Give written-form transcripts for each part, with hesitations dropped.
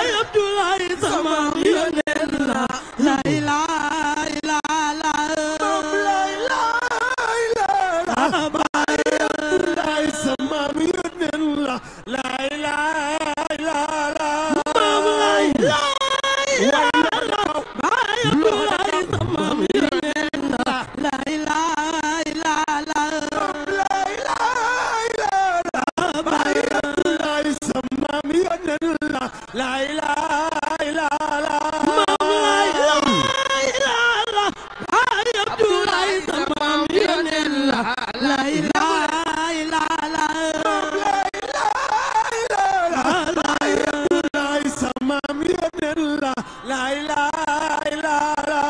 Baay Abdoulaye sama yónneen la la ilaha illallah Baay Abdoulaye sama yónneen la la ilaha illallah Baay Abdoulaye sama yónneen la la ilaha illallah Baay Abdoulaye sama yónneen la la ilaha illallah Baay Abdoulaye sama yónneen la la ilaha illallah Baay Abdoulaye sama yónneen la la ilaha illallah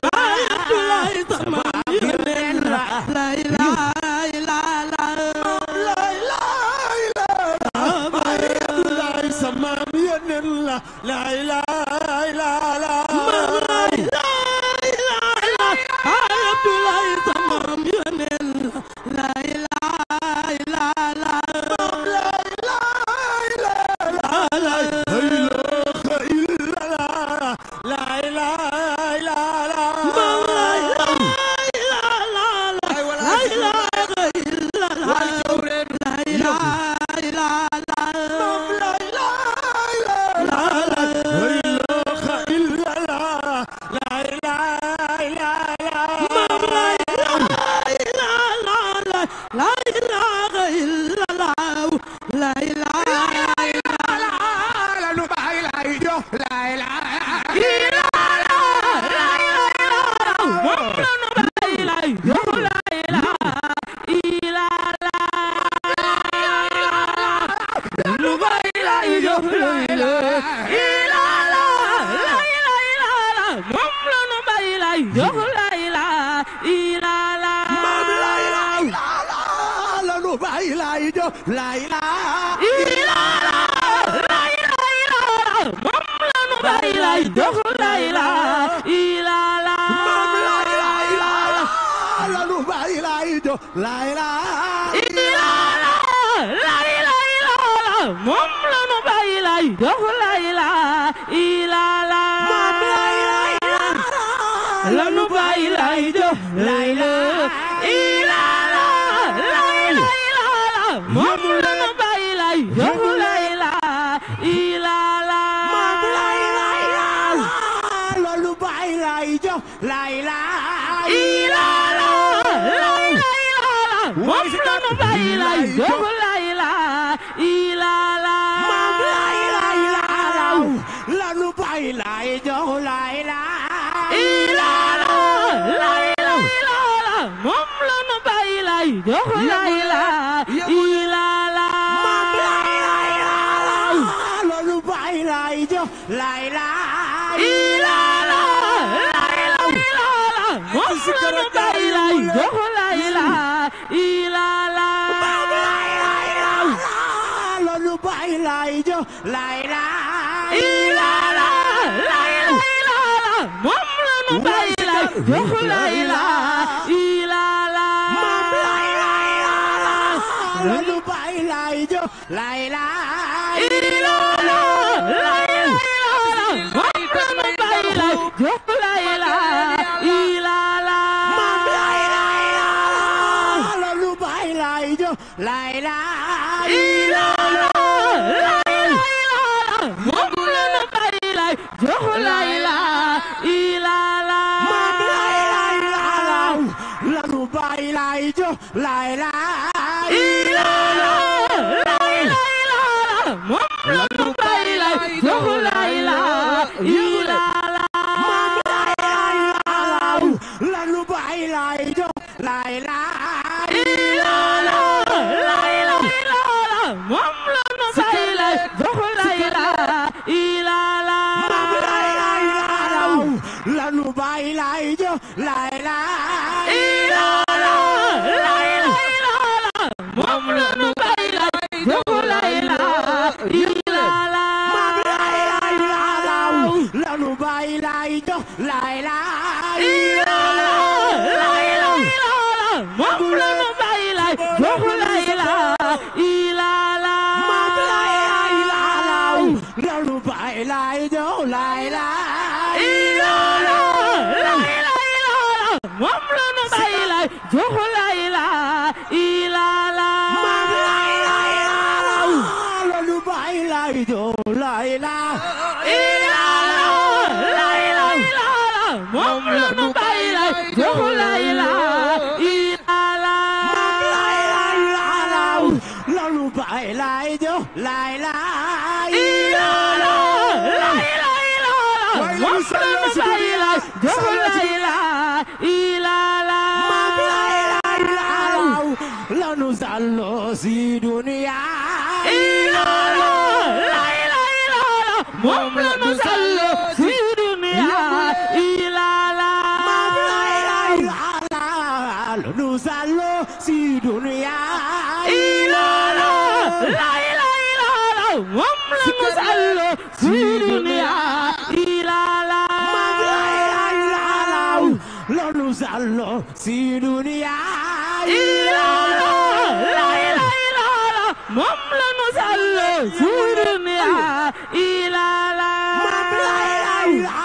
Baay Abdoulaye sama yónneen la la ilaha illallah Baay Abdoulaye sama yónneen la la ilaha illallah Baay Abdoulaye sama yónneen la la ilaha illallah la ilaha illallah Moom la nu bàyyi laay jox la ilaha illallah lanu bay lay jo lay la ila la lay lay la moom lanu bay lay jo lay la ila la mam lay lay la lanu bay lay jo lay la ila la lay lay la moom lanu bay lay jo lay la ila la mam lay lay la lanu bay lay jo lay la ila la lay lay la moom lanu bay lay jo lay la ila la mam lay lay la lanu sallo si dunya ila la lay lay la moom lanu sallo si dunya ila la mam lay lay la lanu sallo si dunya ila la lay lay la moom lanu sallo si dunya ila la mam lay lay la lanu sallo si dunya ila la lay lay la moom lanu sallo si dunya ila la mam lay lay la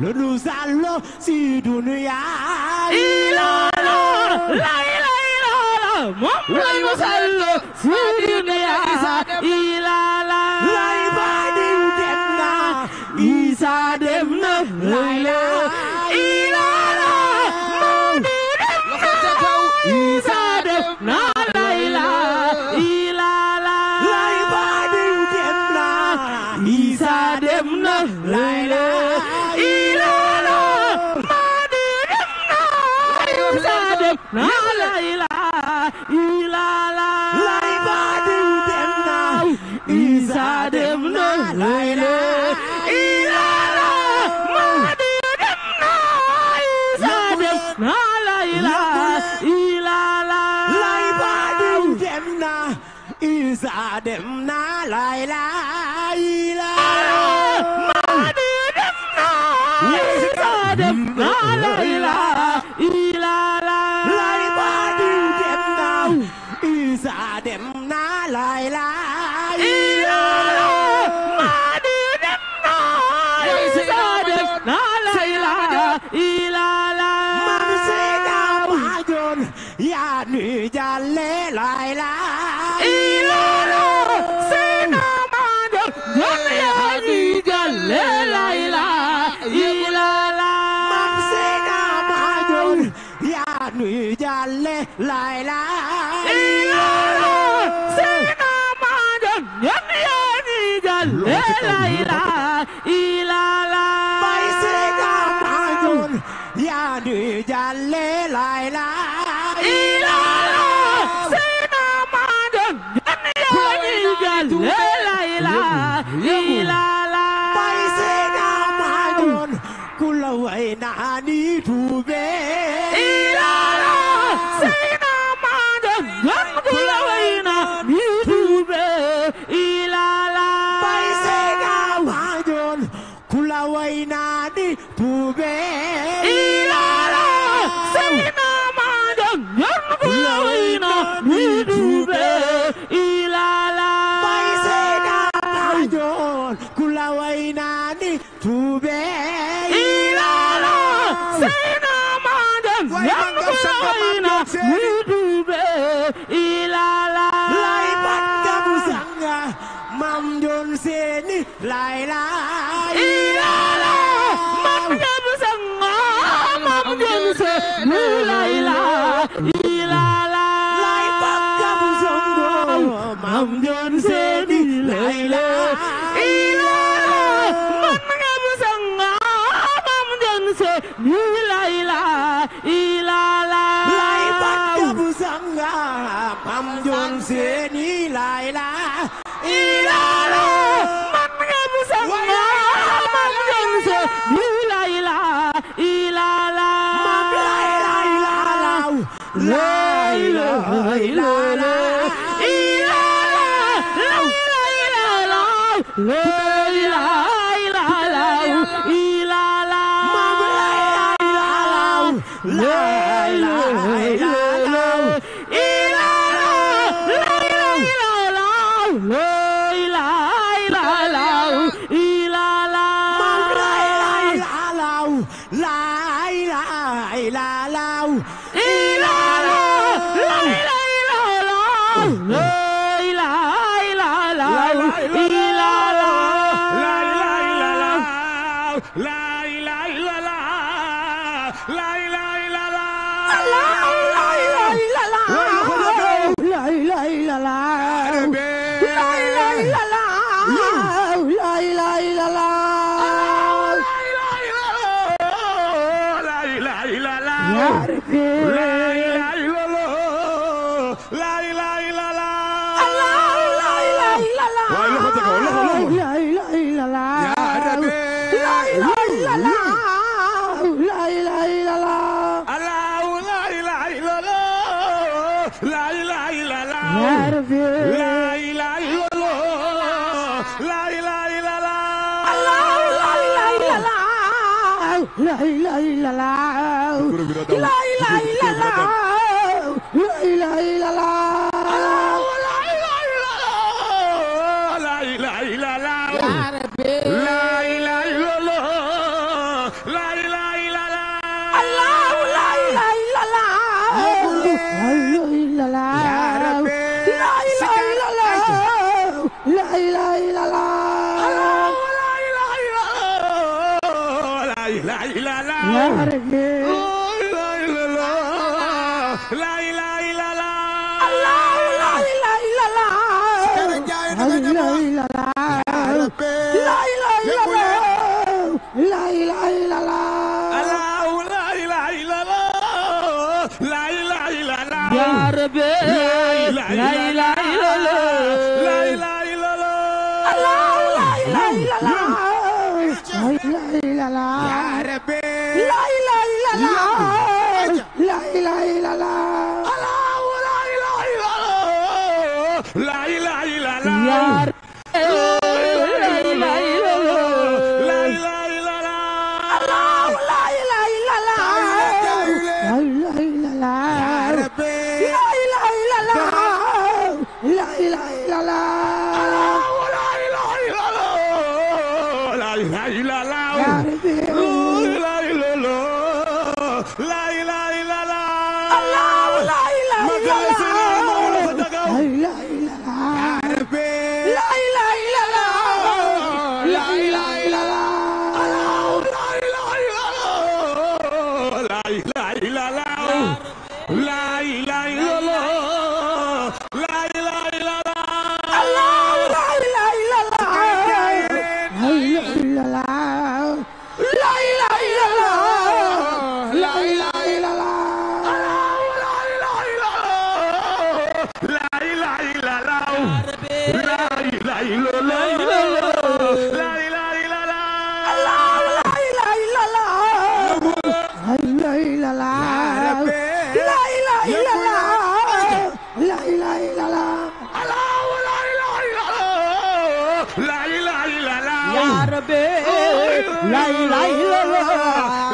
lanu sallo si dunya ila la lay lay la moom lanu sallo si dunya ila la lay badi dem na Isa dem na lay la ila la Mawdi dem na Isa dem na lay la ila la lay badi dem na Isa dem na lay la ila la Mawdi dem na Isa dem na lay la ila la lay badi dem na Isa dem na lay la ila la Mawdi dem na Isa dem na lay la ila la lay badi dem na Isa dem na lay la ila Mawdi dem na Isa dem na lay la ila la lay badi dem na Isa dem na lay la ila la Mawdi dem na Isa dem na lay la ila la Mam Seyda Majon ya nu jalle lay la ila la Seyda Majon ya nu jalle lay la ila la Mam Seyda Majon ya nu jalle lay la ila la Seyda Majon ya nu jalle lay la ila la Bay Seyda Majon ya nu jalle lay la ila la Seyda Majon ya nu jalle lay la ila la Bay Seyda Majon kula wayna ni tube ila la Seyda Majon yan kula wayna ni tube ila la Bay Seyda Majon kula wayna ni tube ila la Seyda Majon yan kula wayna ni tube ila la Bay Seyda Majon kula wayna ni tube ila la Seyda Majon yan kula wayna ni tube ila la lay patka busanga mam jon seni lay la ila la mam jon sanga mam jon seni lay la ila la lay patka busanga mam jon seni lay la ila la mam jon sanga mam jon seni lay la ila la lay patka busanga mam jon seni lay la ila la mam jon sanga mam jon seni lay la ila la mam lay lay la lay lay la la ila la lay lay la lay lay la ila la mam lay lay la lay lay la ila la lay lay la lay lay la la ilaha illallah, la ilaha illallah, la ilaha illallah, la ilaha illallah, ya Rabbi, la ilaha illallah, la ilaha illallah, Allah, la ilaha illallah, la ilaha illallah, ya Rabbi, la ilaha illallah, la ilaha illallah, la ilaha illallah, ya Rabbi, la ilaha illallah, Allah, la ilaha illallah, la ilaha illallah, la ilaha illallah, la ilaha illallah, la ilaha illallah, la ilaha illallah, ya Rabbi, la ilaha illallah, la ilaha illallah, Allah, la ilaha illallah, la ilaha illallah, ya Rabbi, la ilaha illallah, la ilaha illallah, la ilaha illallah, ya Rabbi, la ilaha illallah, la ilaha illallah, Allah, la ilaha illallah, la ilaha illallah, ya Rabbi, la ilaha illallah, la ilaha illallah, la ilaha illallah, ya Rabbi, la ilaha illallah, Allah, la ilaha illallah, Magal la ilaha illallah, ya Rabbi, la ilaha illallah, la ilaha illallah, la ilaha illallah, la ilaha illallah, la ilaha illallah, Allah, la ilaha illallah, la ilaha illallah, la ilaha illallah, la ilaha illallah, la ilaha illallah, la ilaha illallah, la ilaha illallah, Allah, la ilaha illallah, la ilaha illallah, la ilaha illallah, la ilaha illallah, la ilaha illallah, ya Rabbi, la ilaha illallah,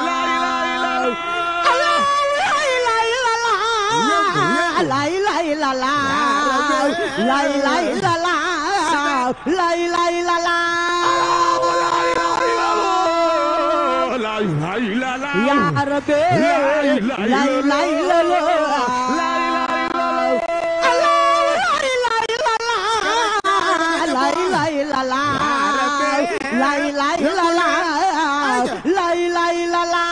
la ilaha illallah, Allah, la ilaha illallah, la ilaha illallah, la ilaha illallah, la ilaha illallah, la ilaha illallah, ya Rabbi, la ilaha illallah, la ilaha illallah, Allah, la ilaha illallah, la ilaha illallah, la ilaha illallah, la ilaha illallah,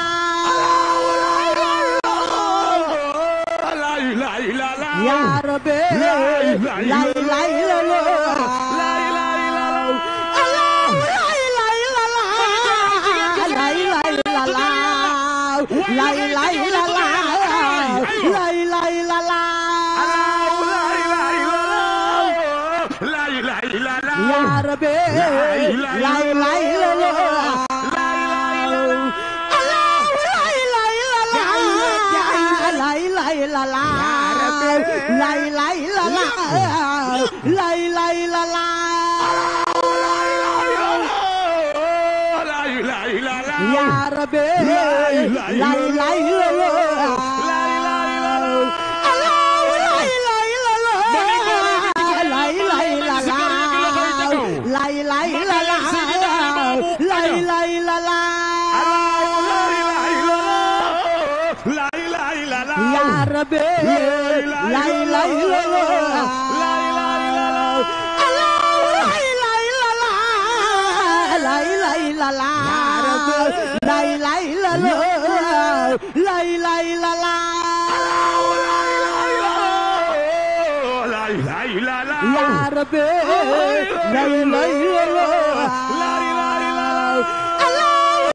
la ilaha illallah, ya Rabbi, la ilaha illallah, la ilaha illallah, Allah, la ilaha illallah, la ilaha illallah, la ilaha illallah, la ilaha illallah, la ilaha illallah, ya Rabbi, la ilaha illallah, Allah, la ilaha illallah, la ilaha illallah, la ilaha illallah, la ilaha illallah, la ilaha illallah, ya Rabbi, la ilaha illallah, Allah, la ilaha illallah, la ilaha illallah, la ilaha illallah, la ilaha illallah, la ilaha illallah, ya Rabbi, la ilaha illallah, Allah, la ilaha illallah, la ilaha illallah, la ilaha illallah, la ilaha illallah, la ilaha illallah, ya Rabbi, la ilaha